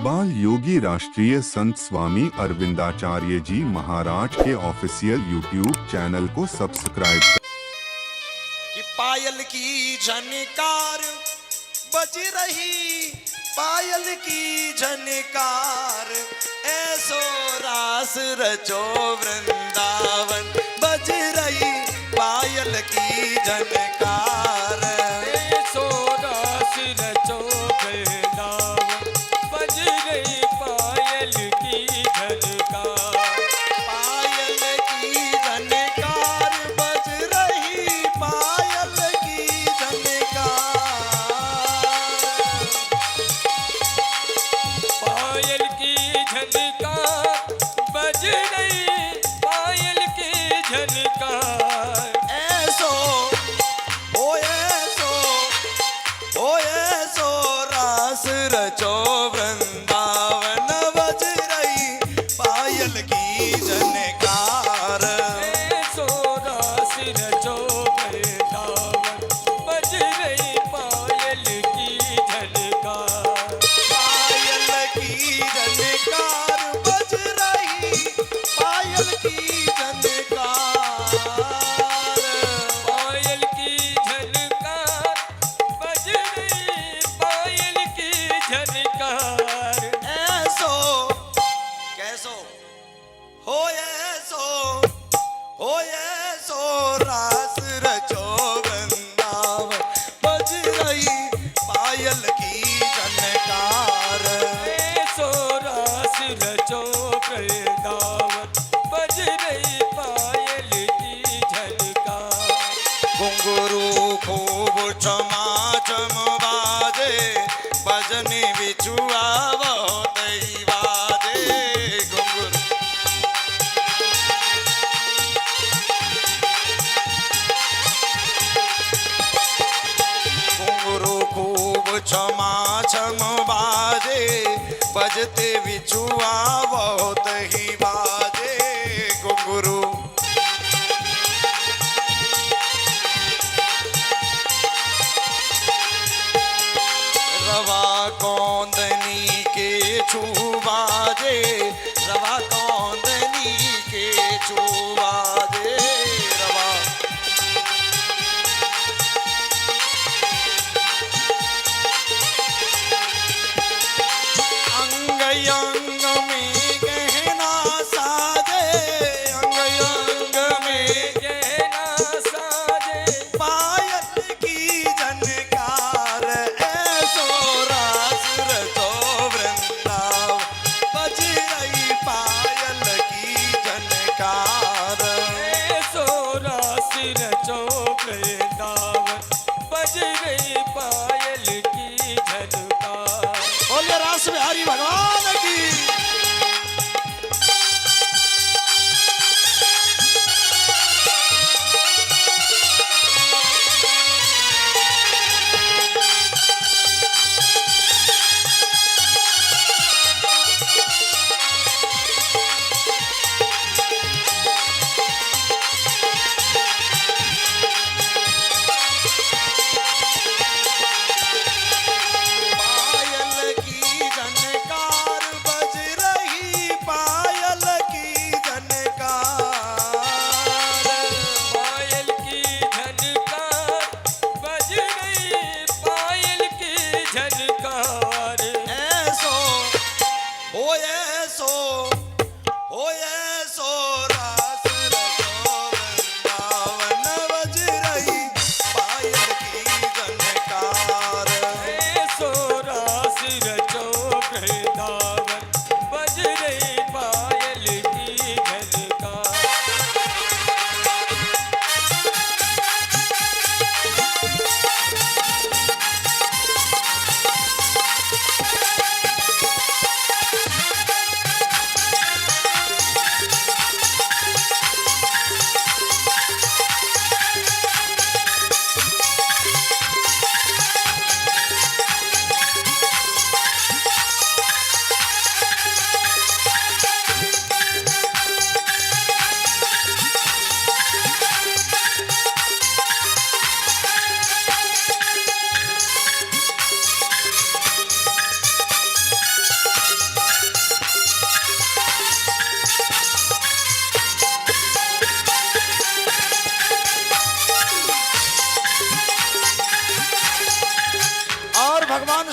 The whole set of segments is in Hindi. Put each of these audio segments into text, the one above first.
बाल योगी राष्ट्रीय संत स्वामी अरविंदाचार्य जी महाराज के ऑफिशियल यूट्यूब चैनल को सब्सक्राइब करें। कि पायल की झनकार बज रही, पायल की झनकार, ऐसो रास रचो वृंदावन। बज रही पायल की झनकार, ऐसो रास रचो वृंदावन। बज रही पायल की झनकार, पायल की झनकार बज रही, पायल की झनकार। पायल की झनकार बज रही, पायल की झनकार। ऐसो रास रचो वृंदावन। बज रही पायल की झनकार, ऐसो रास रचो वृंदावन। बज रही पायल की झनकार, पायल की झनकार बज रही, पायल की झनकार। पायल की झनकार बज रही, पायल की झनकार। ऐसो कैसो ऐसो रास रचो वृंदावन। बज रही पायल की झनकार, ऐसो रास रचो वृंदावन। बज रही पायल की झनकार। घुंघरू खूब चमाचम बाजे, भजन बिचुआ बहुत ही बाजे। घुंघरू घुंघरू खूब छमाछम बाजे, बजते बिचुआ बहुत ही बाजे। घुंघरू रवा कौंदनी के छू बाजे, रवा कौंदनी के छू बाजे। रवा अंग अंग में गहना साजे, अंग अंग में गहना साजे, पायल की झनकार। ऐसो रास रचो वृंदावन। बज रही पायल की झनकार, ऐसो रास रचो वृंदावन। बज रही पायल की झनकार। बोलिए रास बिहारी भगवान की। पायल की झनकार बज रही, पायल की झनकार। पायल की झनकार बज रही, पायल की झनकार। ऐसो रास रचो वृंदावन। बज रही पायल की झनकार, ऐसो रास रचो वृंदावन। बज रही पायल की झनकार।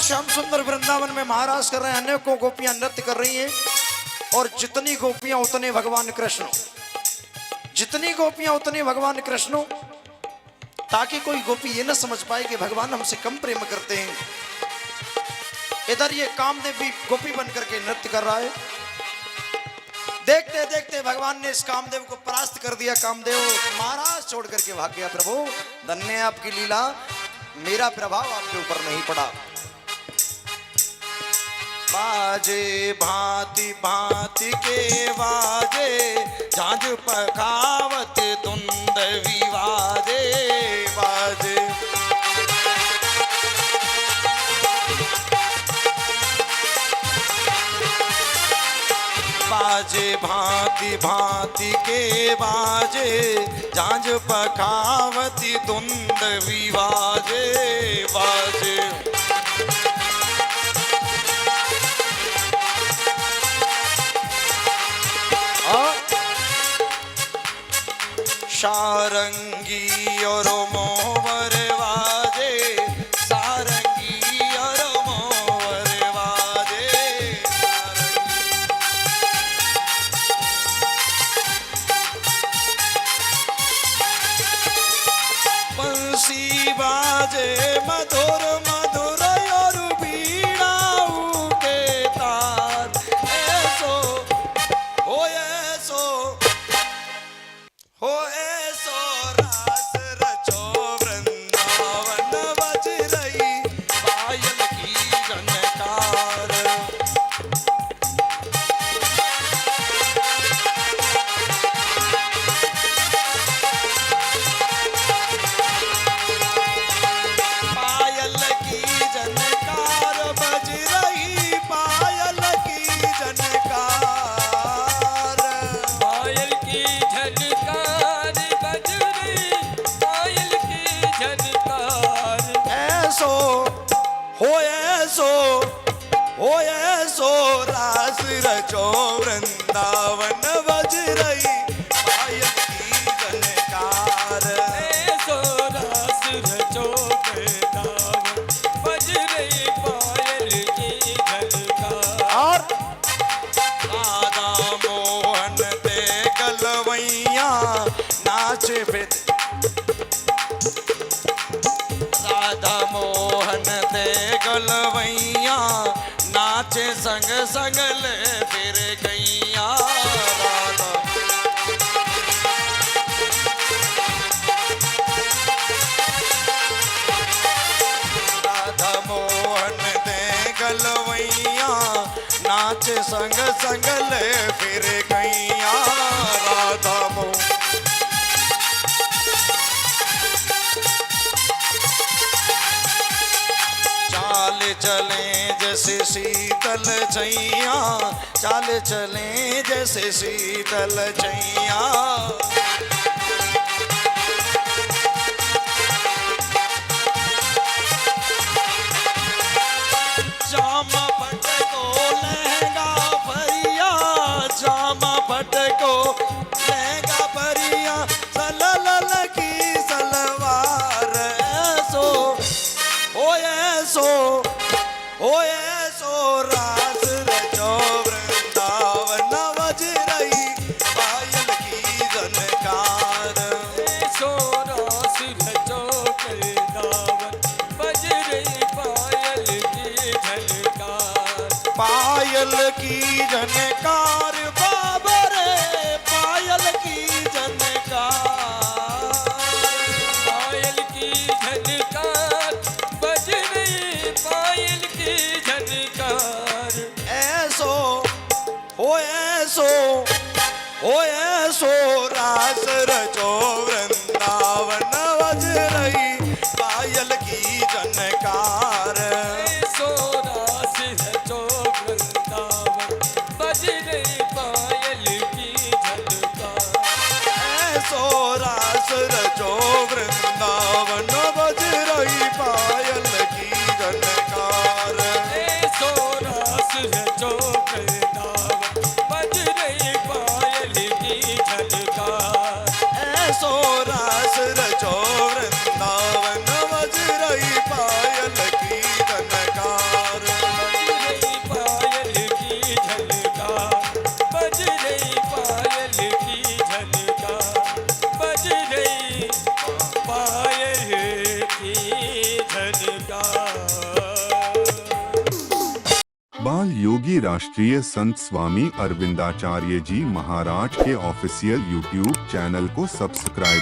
श्याम सुंदर वृंदावन में महाराज कर रहे हैं, अनेकों गोपियां नृत्य कर रही हैं और जितनी गोपियां उतने भगवान कृष्ण, जितनी गोपियां उतने भगवान कृष्ण, ताकि कोई गोपी ये न समझ पाए कि भगवान हमसे कम प्रेम करते हैं। इधर ये कामदेव भी गोपी बन करके नृत्य कर रहा है। देखते देखते भगवान ने इस कामदेव को परास्त कर दिया। कामदेव महाराज छोड़ करके भाग गया। प्रभु धन्य है आपकी लीला, मेरा प्रभाव आपके ऊपर नहीं पड़ा। बाजे भांति भांति के बाजे, झांझ पखावत धुंध विवाजे बाजे। बाजे भांति भांति के बाजे, झांझ पखावती धुंध विवाजे बाजे। सारंगी और मोवर वाजे, सारंगी और मोवर वाजे बंसी बाजे मधुर मधुर और बीड़ाऊ के तार। ऐसो हो ऐसो हो ऐसो रास रचो वृंदावन बज रही पायल की झनकार। पायल की झनकार बज रही, पायल की झनकार। पायल की झनकार बज रही, पायल की झनकार। ऐसो हो ऐसो हो ऐसो रास रचो वृंदावन बज रही पायल की झनकार। ऐसो रास रचो वृंदावन बज रही पायल की झनकार। और राधा मोहन दे गलवैया नाच फिर, राधा मोहन दे गलवैया नाचे संग संग ले फिर गैया। राधा राधा मोहन दे गलवैया नाचे संग संग ले फिर गैया। राधा मोहन चाल चले जैसे शीतल छैया, चाल चले जैसे शीतल छैया। जामा पट को लहंगा भरिया, जामा पट को लहंगा भरिया, सलल की सलवार। ऐसो हो ऐसो हो ऐसो रास रचो वृंदावन बज रही पायल की झनकार। ऐसो रास रचो वृंदावन बज रही पायल की झनकार। पायल की झनकार बाबा रे, पायल की झनकार। पायल की झनकार बज रही पायल की झनकार। ऐसो हो ऐसो हो ऐसो रास रचो वृंदावन बज रही पायल की झनकार। ऐसो रास रचो वृंदावन बज रही पायल की झनकार। ऐसो रास रचो वृंदावन बज रही पायल की झनकार। ऐसो रास रचो वृंदावन बज रही पायल की झनकार। ऐसो रास रचो वृंदावन बज रही पायल की झनकार। बाल योगी राष्ट्रीय संत स्वामी अरविंदाचार्य जी महाराज के ऑफिशियल यूट्यूब चैनल को सब्सक्राइब